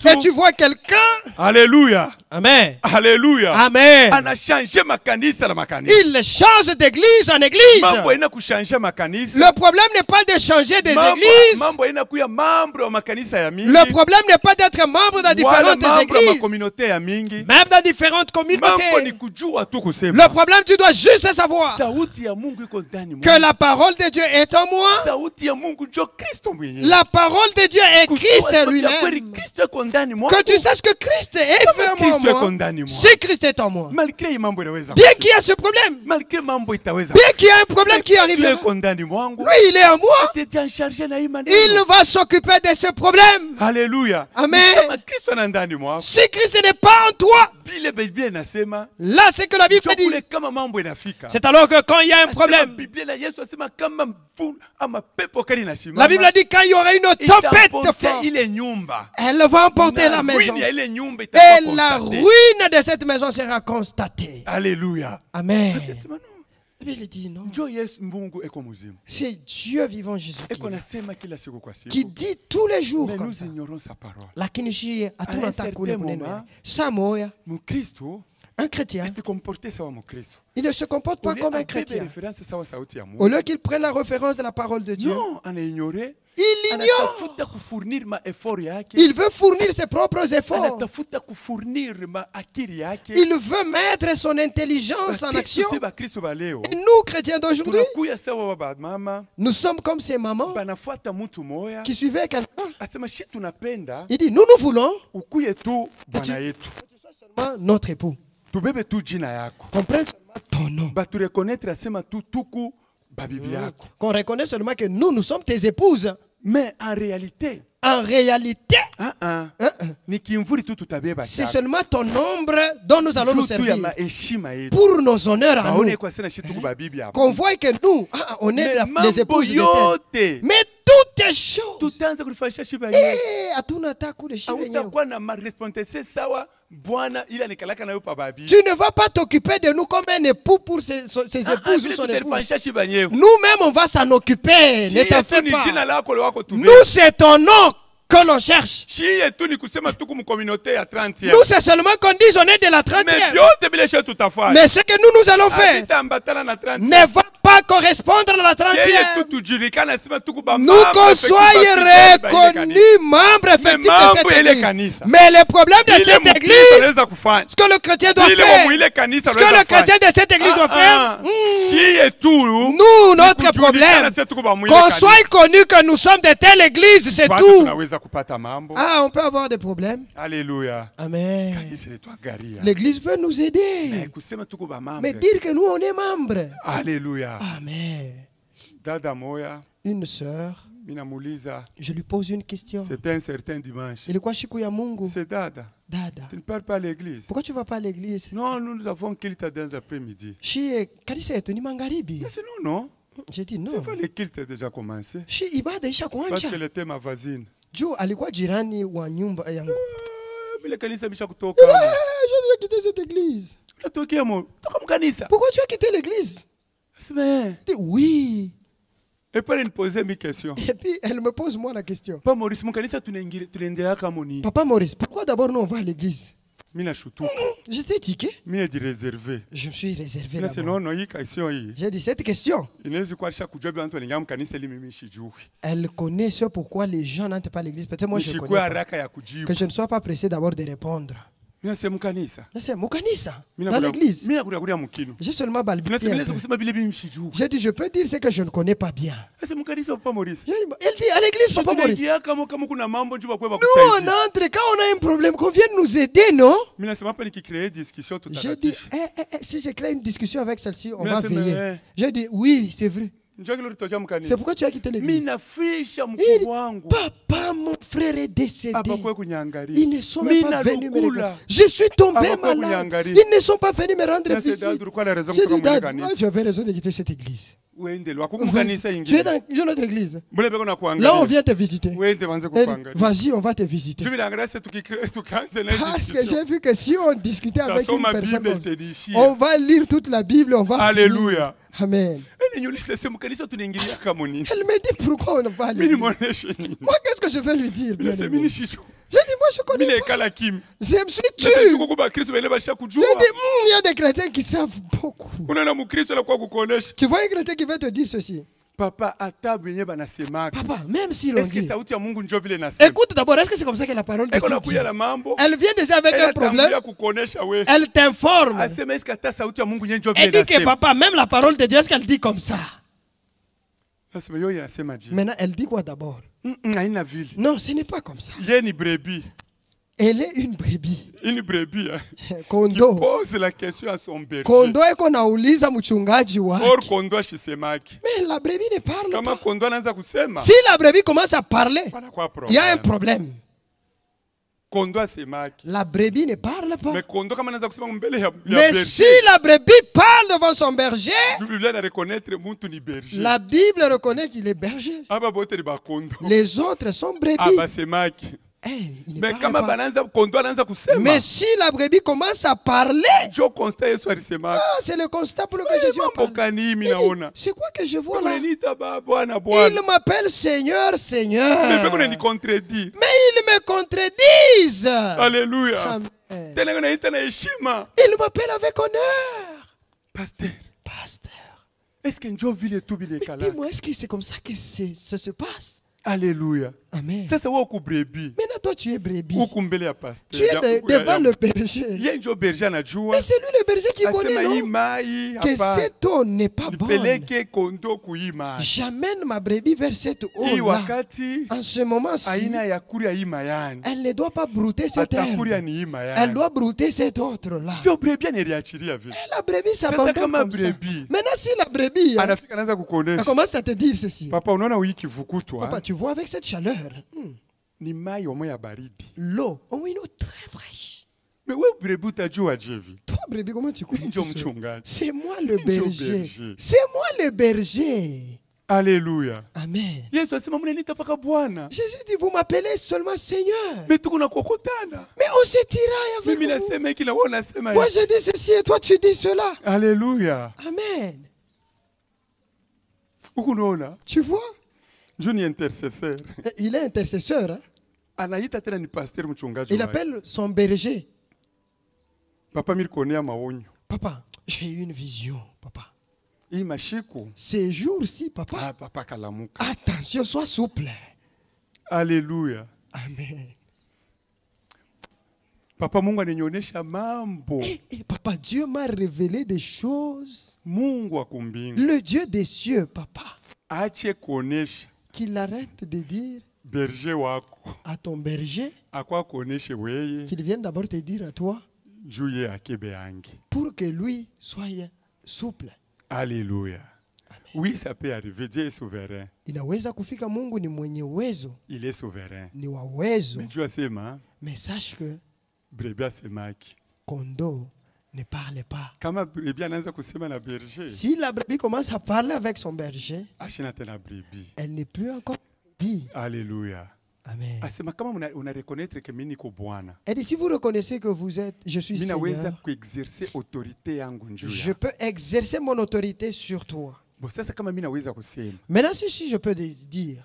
Speaker 3: et tu vois quelqu'un.
Speaker 2: Alléluia.
Speaker 3: Amen.
Speaker 2: Alléluia.
Speaker 3: Amen.
Speaker 2: Il
Speaker 3: change d'église en église. Le problème n'est pas de changer des églises. Le problème n'est pas d'être membre dans différentes églises. Même dans différentes communautés. Le problème, tu dois juste savoir que la parole de Dieu est en moi. La parole de Dieu est Christ lui-même. Que tu saches que Christ est vraiment moi. Si Christ est en moi. Bien qu'il y ait ce problème. Bien qu'il y ait un problème qui arrive, lui il est en moi. Il va s'occuper de ce problème.
Speaker 2: Alléluia.
Speaker 3: Amen. Si Christ n'est pas en toi, là c'est que la Bible dit. C'est alors que quand il y a un problème, la Bible dit quand il y aura une tempête forte, elle va emporter la maison. Et la ruine de cette maison sera constatée.
Speaker 2: Alléluia.
Speaker 3: Amen. Il dit non. C'est Dieu vivant Jésus-Christ qui dit tous les jours comme ça. Un chrétien, il ne se comporte pas comme un chrétien. Au lieu qu'il prenne la référence de la parole de Dieu, il ignore. Il veut fournir ses propres efforts. Il veut mettre son intelligence en action. Et nous, chrétiens d'aujourd'hui, nous sommes comme ces mamans qui suivaient quelqu'un. Il dit, nous voulons que tu sois seulement notre époux. Comprends seulement ton nom. Qu'on reconnaît seulement que nous sommes tes épouses.
Speaker 2: Mais en réalité,
Speaker 3: c'est seulement ton ombre dont nous allons nous servir pour nos honneurs à nous. Qu'on voit que nous, on est les épouses de terre. Mais toutes les choses, tu ne vas pas t'occuper de nous comme un époux pour ses épouses ou son époux. Nous-mêmes, on va s'en occuper. Ne t'en fais pas. Nous, c'est ton nom que l'on cherche. Nous, c'est seulement qu'on dise on est de la 30e. Mais ce que nous allons faire ne va pas correspondre à la 30e. Nous qu'on soit reconnus membres effectifs de cette église. Mais le problème de cette église, ce que le chrétien doit faire, ce que le chrétien de cette église doit faire, nous, notre problème, qu'on soit connu que nous sommes de telle église, c'est tout. Ah, on peut avoir des problèmes.
Speaker 2: Alléluia.
Speaker 3: Amen. L'église peut nous aider. Mais dire que nous, on est membres.
Speaker 2: Alléluia.
Speaker 3: Amen. Une sœur, je lui pose une question.
Speaker 2: C'était un certain dimanche.
Speaker 3: C'est
Speaker 2: Dada.
Speaker 3: Dada.
Speaker 2: Tu ne pars pas à l'église.
Speaker 3: Pourquoi tu ne vas pas à l'église?
Speaker 2: Non, nous avons culte dans l'après-midi.
Speaker 3: Mais
Speaker 2: c'est non.
Speaker 3: J'ai dit non.
Speaker 2: C'est pas le culte a déjà commencé.
Speaker 3: Parce
Speaker 2: que le thème ma voisine.
Speaker 3: Alikuwa jirani wa nyumba yangu.
Speaker 2: Je dois
Speaker 3: quitter cette église.
Speaker 2: Pourquoi
Speaker 3: tu as quitté l'église? Oui.
Speaker 2: Et puis elle me posait mes questions.
Speaker 3: Et puis elle me pose moi la question.
Speaker 2: Papa Maurice,
Speaker 3: pourquoi d'abord nous on va à l'église? J'étais tiqué.
Speaker 2: Je
Speaker 3: me suis réservé.
Speaker 2: J'ai
Speaker 3: dit cette question. Elle connaît ce pourquoi les gens n'entrent pas à l'église. Peut-être moi je connais pas. Que je ne sois pas pressé d'abord de répondre. C'est Mukanisa. Dans l'église. J'ai seulement balbutié. J'ai dit, je peux dire ce que je ne connais pas bien. Elle dit, à l'église, Papa Maurice. Nous, on entre quand on a un problème, qu'on vienne nous aider, non? J'ai dit, si je crée une discussion avec celle-ci, on va veiller. J'ai dit, oui, c'est vrai. C'est pourquoi tu as quitté l'église. Papa, mon frère est décédé. Ils ne sont même pas venus me regarder. Je suis tombé malade. Ils ne sont pas venus me rendre visite. J'ai dit, Dad, tu avais raison de quitter cette église. Tu es dans une autre église. Là, on vient te visiter. Vas-y, on va te visiter. Parce que j'ai vu que si on discutait avec une personne, on va lire toute la Bible, on va.
Speaker 2: Alléluia.
Speaker 3: Amen. Elle me dit pourquoi on ne va aller. Moi, qu'est-ce que je vais lui dire? J'ai dit, moi, je connais pas. Je me suis tué. J'ai dit, il y a des chrétiens qui savent beaucoup. Tu vois un chrétien qui va te dire ceci.
Speaker 2: Papa,
Speaker 3: même si l'on dit. Écoute d'abord, est-ce que c'est comme ça que la parole de Dieu dit? Elle vient déjà avec un problème. Elle t'informe. Elle dit que papa, même la parole de Dieu, est-ce qu'elle dit comme ça? Maintenant, elle dit quoi d'abord? Non, ce n'est pas comme ça. Elle est une brebis.
Speaker 2: Une brebis
Speaker 3: Kondo.
Speaker 2: Qui pose la question à son berger.
Speaker 3: Kondo eko nauliza mchungaji wake.
Speaker 2: Or kondo ashisemaki.
Speaker 3: Mais la brebis ne parle
Speaker 2: Kama
Speaker 3: pas.
Speaker 2: Kondo anaanza kusema.
Speaker 3: Si la brebis commence à parler, il y a un problème.
Speaker 2: Kondo asemaki.
Speaker 3: La brebis ne parle pas.
Speaker 2: Mais Kondo kama anaanza kusema mbele ya
Speaker 3: berger. Mais si la brebis parle devant son berger, la Bible reconnaît qu'il est berger. Les autres sont brebis. Mais si la brebis commence à parler, c'est le constat pour lequel Jésus a parlé. C'est quoi que je vois là? Ils m'appellent Seigneur, Seigneur. Mais ils me contredisent.
Speaker 2: Alléluia.
Speaker 3: Ils m'appellent avec honneur.
Speaker 2: Pasteur. Est-ce que
Speaker 3: dis-moi, est-ce que c'est comme ça que ça se passe?
Speaker 2: Alléluia.
Speaker 3: Amen.
Speaker 2: Ça c'est où brebis.
Speaker 3: Maintenant toi tu es brebis.
Speaker 2: Tu
Speaker 3: es devant le berger.
Speaker 2: Il y a un berger na jua.
Speaker 3: Mais c'est lui le berger qui connaît, non? Que cette eau n'est pas bonne. J'amène ma brebis vers cette eau-là. En ce moment-ci, elle ne doit pas brouter cette herbe. Elle doit brouter cette autre-là. Et la brebis s'abandonne comme ça. Maintenant si la brebis elle commence à te dire ceci.
Speaker 2: Papa,
Speaker 3: tu vois avec cette chaleur. L'eau, une eau très fraîche.
Speaker 2: Mais où brebis t'as joué à Jésus?
Speaker 3: Toi, brebis, comment tu connais? C'est moi le berger. C'est moi le berger.
Speaker 2: Alléluia.
Speaker 3: Amen.
Speaker 2: Jésus
Speaker 3: dit, vous m'appelez seulement Seigneur.
Speaker 2: Mais
Speaker 3: on se tiraille avec vous. Moi je dis ceci et toi tu dis cela.
Speaker 2: Alléluia.
Speaker 3: Amen. Tu vois? Il est intercesseur. Hein? Il appelle son berger.
Speaker 2: Papa,
Speaker 3: j'ai eu une vision, papa. Ces jours-ci, papa. Attention, sois souple.
Speaker 2: Alléluia.
Speaker 3: Amen.
Speaker 2: Papa,
Speaker 3: papa, Dieu m'a révélé des choses.
Speaker 2: Le
Speaker 3: Dieu des cieux, papa. Qu'il arrête de dire
Speaker 2: berger wako
Speaker 3: à ton berger
Speaker 2: akwakuoneshe weye
Speaker 3: qu'il vienne d'abord te dire à toi
Speaker 2: juye akebe yangi
Speaker 3: pour que lui soit souple.
Speaker 2: Alléluia. Oui, ça peut arriver. Dieu est souverain.
Speaker 3: Inaweza kufika. Mungu ni mwenye uwezo.
Speaker 2: Il est souverain.
Speaker 3: Ni wa uwezo.
Speaker 2: Mais Dieu asema,
Speaker 3: mais sache que
Speaker 2: brebis asemaki
Speaker 3: kondoo ne parle pas.
Speaker 2: Kama brebis anaanza kusema na berger,
Speaker 3: si la brebis commence à parler avec son berger,
Speaker 2: ashina tena brebis,
Speaker 3: elle n'est plus encore brebis.
Speaker 2: Alléluia.
Speaker 3: Amen.
Speaker 2: Asema kama una reconnaître que mimi niko Bwana.
Speaker 3: Et si vous reconnaissez que vous êtes, je suis Seigneur,
Speaker 2: kuexercer autorité yangu njoo.
Speaker 3: Je peux exercer mon autorité sur toi.
Speaker 2: Bon, sasa kama mimi naweza kusema.
Speaker 3: Maintenant si je peux dire,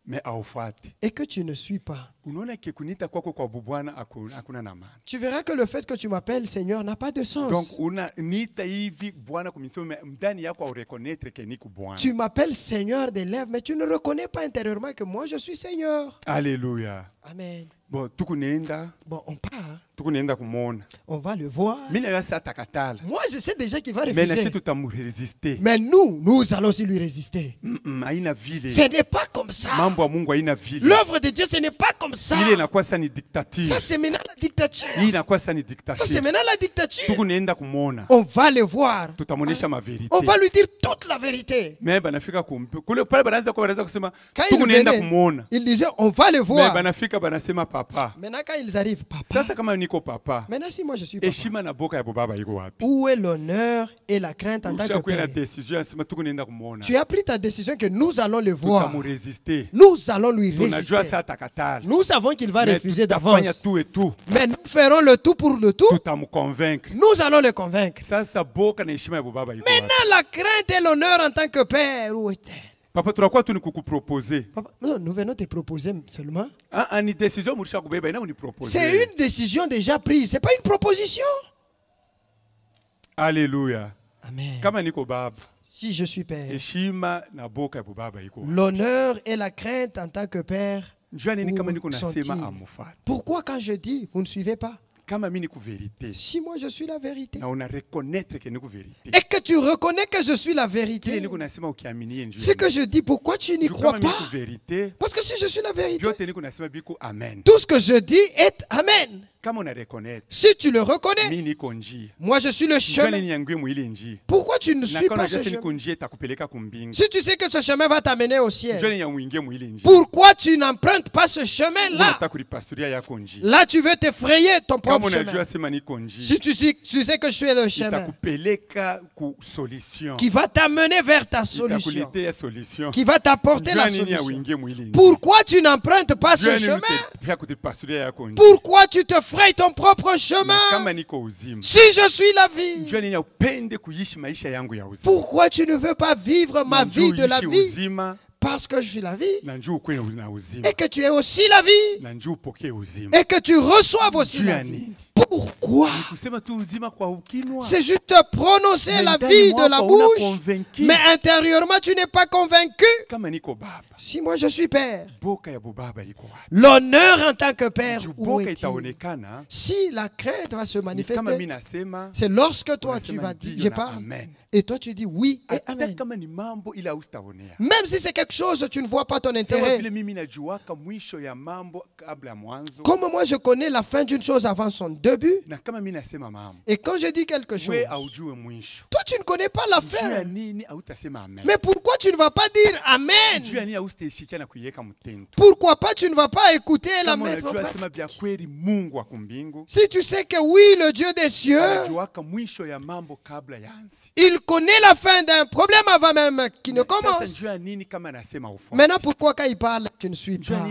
Speaker 2: mais aufati,
Speaker 3: et que tu ne suis pas,
Speaker 2: unaona kunita kwako kwa Bwana hakuna na maana.
Speaker 3: Tu verras que le fait que tu m'appelles Seigneur n'a pas de sens.
Speaker 2: Donc unaniita hivi Bwana kumisema ndani yako au reconnaître que niko Bwana.
Speaker 3: Tu m'appelles Seigneur des lèvres, mais tu ne reconnais pas intérieurement que moi je suis Seigneur.
Speaker 2: Alléluia.
Speaker 3: Amen.
Speaker 2: Bon, tukunenda.
Speaker 3: Bon, on part.
Speaker 2: Tukunenda kumona.
Speaker 3: On va le voir. Moi, je sais déjà qu'il va refuser. Mais nous allons aussi lui résister. Ce n'est pas comme ça. L'œuvre de Dieu, ce n'est pas comme ça. Ça, c'est maintenant la dictature. Ça, c'est maintenant la dictature. On va le voir. On va lui dire toute la vérité. Quand il disait, on va le voir. Maintenant, quand ils arrivent, papa. Maintenant, si moi je suis papa, où est l'honneur et la crainte en tant que père? Tu as pris ta décision que nous allons le voir. Nous allons lui résister. Nous savons qu'il va refuser d'avance. Mais nous ferons le tout pour le tout. Nous allons le convaincre. Maintenant, la crainte et l'honneur en tant que père, où est-elle?
Speaker 2: Papa, tu as quoi tu nous proposer?
Speaker 3: Non, nous venons te proposer seulement.
Speaker 2: C'est
Speaker 3: une décision déjà prise, c'est pas une proposition.
Speaker 2: Alléluia.
Speaker 3: Amen. Si je suis père, l'honneur et la crainte en tant que père, pourquoi quand je dis vous ne suivez pas? Si moi je suis la vérité, et que tu reconnais que je suis la vérité, ce que je dis, pourquoi tu n'y crois pas? Parce que si je suis la vérité, tout ce que je dis est Amen. Si tu le reconnais, moi je suis le chemin. Pourquoi tu ne suis pas ce chemin? Si tu sais que ce chemin va t'amener au ciel, pourquoi tu n'empruntes pas ce chemin-là? Là tu veux t'effrayer ton propre chemin. Si tu sais que je suis le chemin qui va t'amener vers ta solution, qui va t'apporter la solution, pourquoi tu n'empruntes pas ce chemin? Pourquoi tu te frayes ton propre chemin? Si je suis la vie, pourquoi tu ne veux pas vivre ma vie de la vie? Parce que je suis la vie, et que tu es aussi la vie, et que tu reçoives aussi la vie. Pourquoi? C'est juste prononcer la vie de la bouche, mais intérieurement tu n'es pas convaincu. Si moi je suis père, l'honneur en tant que père, où est-il? Si la crainte va se manifester, c'est lorsque toi tu vas dire, je parle, et toi tu dis oui et amen. Même si c'est quelque chose, tu ne vois pas ton intérêt. Comme moi je connais la fin d'une chose avant son début, et quand je dis quelque chose, toi tu ne connais pas la fin. Mais pourquoi tu ne vas pas dire amen? Pourquoi pas tu ne vas pas écouter la mettre? Si tu sais que oui, le Dieu des cieux, il connaît la fin d'un problème avant même qu'il ne commence. Maintenant, pourquoi quand il parle, tu ne suis pas?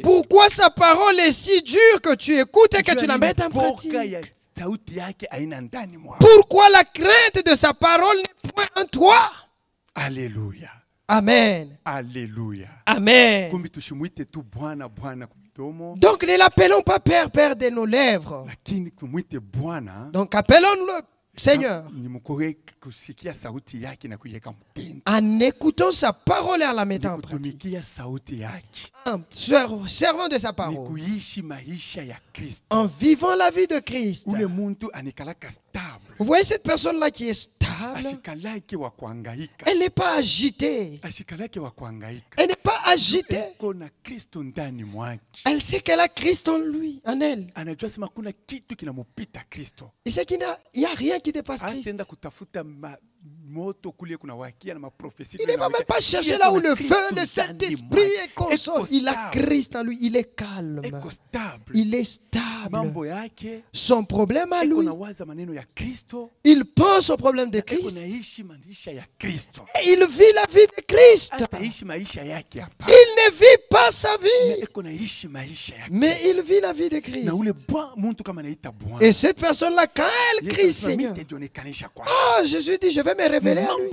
Speaker 3: Pourquoi sa parole est si dure que tu écoutes et que tu la mets en pratique? Pourquoi la crainte de sa parole n'est point en toi?
Speaker 2: Alléluia.
Speaker 3: Amen.
Speaker 2: Alléluia.
Speaker 3: Amen. Donc ne l'appelons pas Père, Père de nos lèvres. Donc appelons-le Seigneur, en écoutant sa parole et en la mettant en pratique, servant de sa parole, en vivant la vie de Christ. Vous voyez cette personne-là qui est stable. stable. Elle n'est pas agitée. Elle n'est pas agitée. Elle sait qu'elle a Christ en lui, en elle. Il sait qu'il n'y a rien qui dépasse Christ. Il ne va même pas chercher là où le feu, le Saint-Esprit est console. Il a Christ en lui, il est calme. Il est stable. Son problème à lui, il pense au problème de Christ. Et il vit la vie de Christ. Il ne vit pas sa vie, mais il vit la vie de Christ. Et cette personne-là, quand elle crie Seigneur, ah, Jésus dit, je vais me révéler à lui.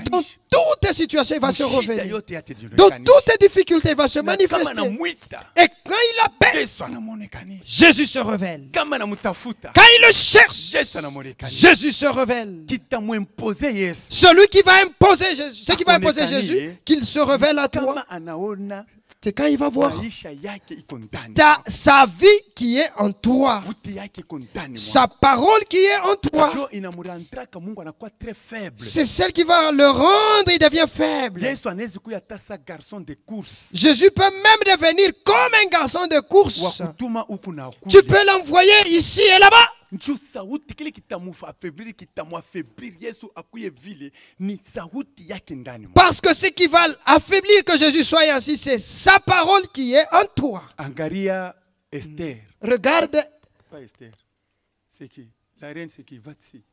Speaker 3: Dans toutes les situations, il va se révéler. Dans toutes les difficultés, il va se manifester. Et quand il appelle, Jésus se révèle. Quand il le cherche, Jésus se révèle. Celui qui va imposer Jésus, ce qui va imposer Jésus, qu'il se révèle à toi. C'est quand il va voir sa vie qui est en toi, sa parole qui est en toi. C'est celle qui va le rendre, il devient faible. Jésus peut même devenir comme un garçon de course. Tu peux l'envoyer ici et là-bas. Parce que ce qui va affaiblir que Jésus soit ainsi, c'est sa parole qui est en toi. Regarde.
Speaker 2: Pas Esther. C'est qui? La reine, c'est qui?
Speaker 3: Vashti.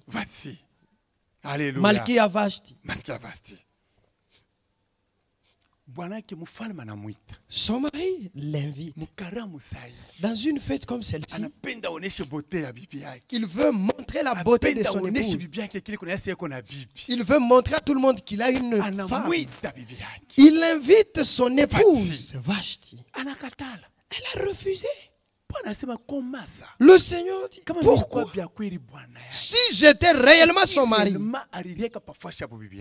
Speaker 2: Vashti. Alléluia.
Speaker 3: Malkia Vashti.
Speaker 2: Malkia Vashti.
Speaker 3: Son mari l'invite dans une fête comme celle-ci. Il veut montrer la beauté de son épouse. Il veut montrer à tout le monde qu'il a une femme. Il invite son épouse, Vashti. Elle a refusé. Le Seigneur dit, pourquoi? Si j'étais réellement son mari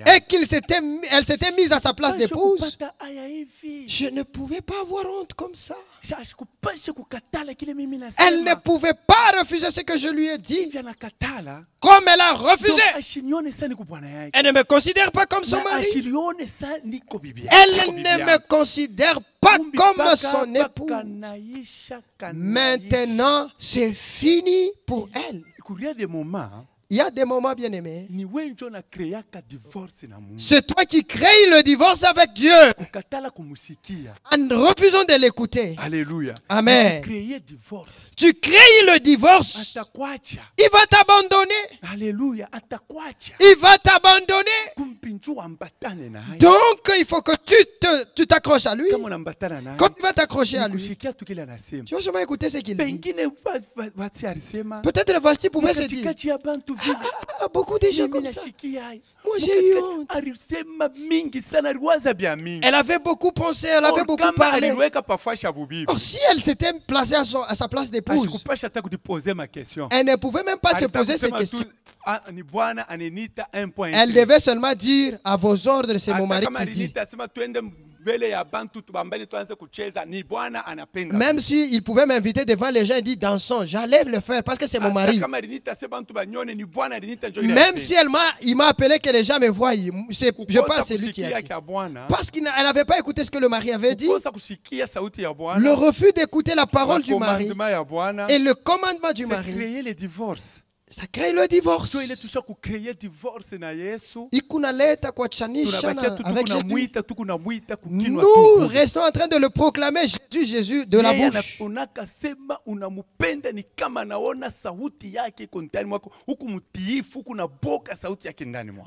Speaker 3: et qu'elle s'était mise à sa place d'épouse, je ne pouvais pas avoir honte comme ça. Elle ne pouvait pas refuser ce que je lui ai dit. Comme elle a refusé, elle ne me considère pas comme son mari. Elle ne me considère pas comme son épouse. Maintenant, c'est fini pour elle. Il y a des moments, bien aimés. C'est toi qui crées le divorce avec Dieu en refusant de l'écouter.
Speaker 2: Alléluia.
Speaker 3: Amen. Tu crées le divorce. Il va t'abandonner.
Speaker 2: Alléluia.
Speaker 3: Il va t'abandonner. Donc, il faut que tu t'accroches à lui. Quand tu vas t'accrocher à lui, tu vas seulement écouter ce qu'il dit. Peut-être le Vashti pouvait se dire, beaucoup de gens comme ça. Moi j'ai eu honte. Elle avait beaucoup pensé, elle avait beaucoup parlé. Oh, si elle s'était placée à sa place d'épouse, elle ne pouvait même pas se poser ces questions. Elle devait seulement dire à vos ordres, c'est mon mari qui dit. Même s'il pouvait m'inviter devant les gens et dire dansons, j'allais le faire parce que c'est mon mari. Même si il m'a appelé que les gens me voient, je pense que c'est lui qui a dit. Parce qu'elle n'avait pas écouté ce que le mari avait dit. Le refus d'écouter la parole du mari et le commandement du mari. Ça crée le divorce. Nous restons en train de le proclamer, Jésus de la bouche.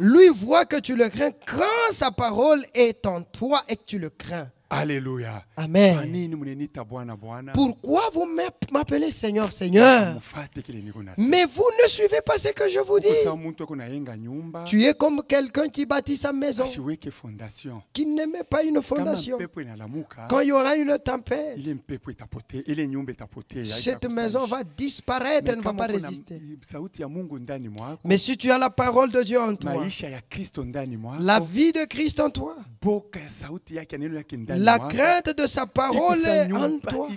Speaker 3: Lui voit que tu le crains quand sa parole est en toi et que tu le crains.
Speaker 2: Alléluia.
Speaker 3: Amen. Pourquoi vous m'appelez Seigneur, Seigneur? Mais vous ne suivez pas ce que je vous dis. Tu es comme quelqu'un qui bâtit sa maison, qui ne met pas une fondation. Quand il y aura une tempête, cette maison va disparaître, elle ne va pas résister. Mais si tu as la parole de Dieu en toi, la vie de Christ en toi, La crainte de sa parole est en toi.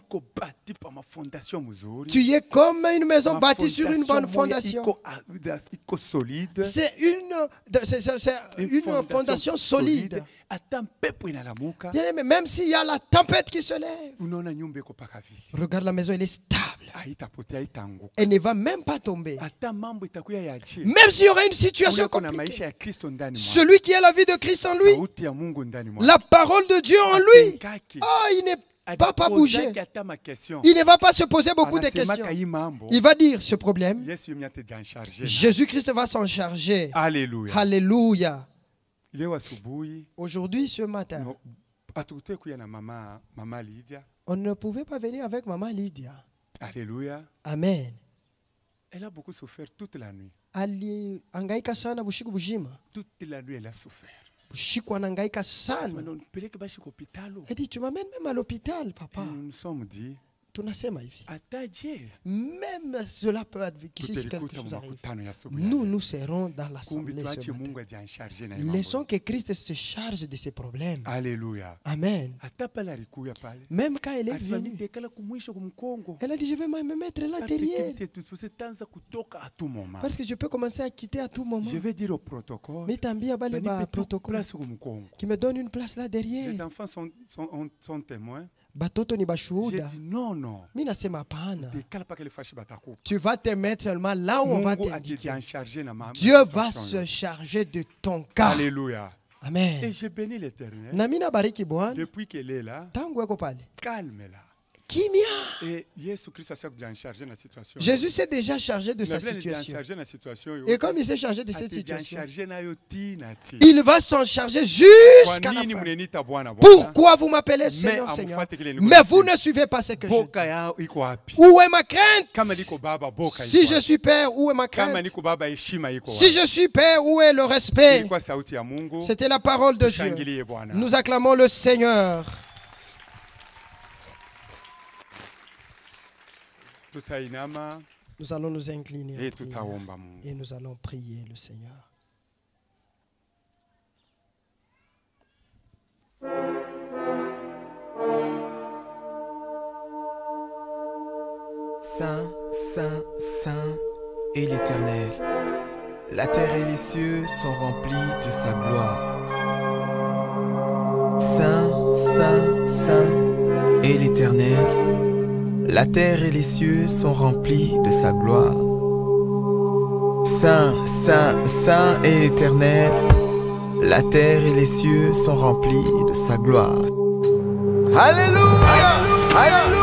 Speaker 3: Tu es comme une maison bâtie sur une bonne fondation. C'est une fondation solide. Bien aimé, même s'il y a la tempête qui se lève, regarde la maison, elle est stable. Elle ne va même pas tomber. Même s'il y aura une situation compliquée, celui qui a la vie de Christ en lui, la parole de Dieu en lui, il n'est pas bouger. Il ne va pas se poser beaucoup de questions. Il va dire ce problème, Jésus-Christ va s'en charger.
Speaker 2: Alléluia.
Speaker 3: Alléluia. Aujourd'hui, ce matin, on ne pouvait pas venir avec maman Lydia.
Speaker 2: Alléluia.
Speaker 3: Amen.
Speaker 2: Elle a beaucoup souffert toute la nuit. Toute la nuit, elle a souffert.
Speaker 3: Elle dit, tu m'amènes même à l'hôpital, papa.
Speaker 2: Et nous nous sommes dit,
Speaker 3: même cela peut être que quelque chose arrive. Nous serons dans l'assemblée ce matin. Laissons que Christ se charge de ses problèmes.
Speaker 2: Alléluia.
Speaker 3: Amen. Même quand elle est venue, elle a dit, je vais me mettre là derrière. Parce que je peux commencer à quitter à tout moment.
Speaker 2: Je vais dire au protocole,
Speaker 3: qui me donne une place là derrière.
Speaker 2: Les enfants sont témoins.
Speaker 3: J'ai
Speaker 2: dit non.
Speaker 3: Tu vas te mettre seulement là où on va t'indiquer. Dieu va se charger de ton cas.
Speaker 2: Alléluia.
Speaker 3: Amen.
Speaker 2: Et j'ai béni l'Éternel. Depuis qu'elle est là, calme là. Et
Speaker 3: Jésus s'est déjà chargé de sa situation. Et comme il s'est chargé de cette situation, il va s'en charger jusqu'à la fin. Pourquoi vous m'appelez Seigneur, Seigneur? Mais vous ne suivez pas ce que je dis. Où est ma crainte? Si je suis père, où est ma crainte? Si je suis père, où est le respect? C'était la parole de Dieu. Nous acclamons le Seigneur. Nous allons nous incliner et nous allons prier le Seigneur.
Speaker 1: Saint, Saint, Saint est l'Éternel. La terre et les cieux sont remplis de sa gloire. Saint, Saint, Saint est l'Éternel. La terre et les cieux sont remplis de sa gloire. Saint, Saint, Saint est l'Éternel. La terre et les cieux sont remplis de sa gloire.
Speaker 3: Alléluia! Alléluia!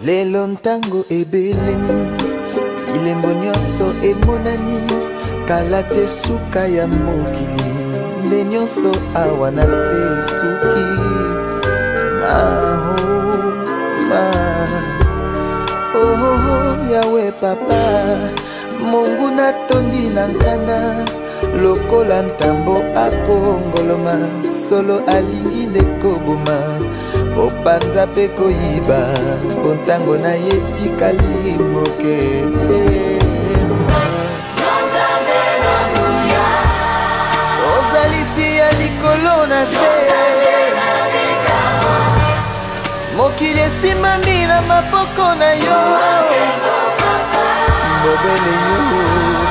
Speaker 1: Lelo ntango ebelemu ilembo nyonso emonani kala te suka ya mokili nde nyonso awa na se suki Yawe papa Mungu natondi na nkanda lokola ntambo akongoloma solo alingi nde koboma opanza pe koyiba pontango na ye tikali moke ozalisi ya likolo na se mokili esimami na maboko na yo mbobele yo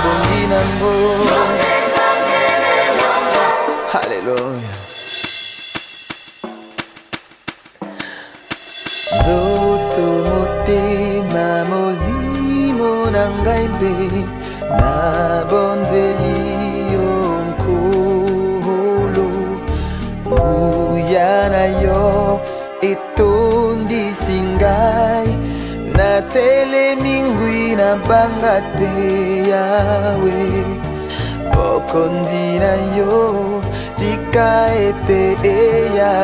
Speaker 1: bongi nango Hallelujah. Nzoto motema molimo na ngai mpe na bonzeli yo nkolo nguya na yo etondisi ngai natelemi ngwi na banga te Yawe bokonzi na yo tika ete eya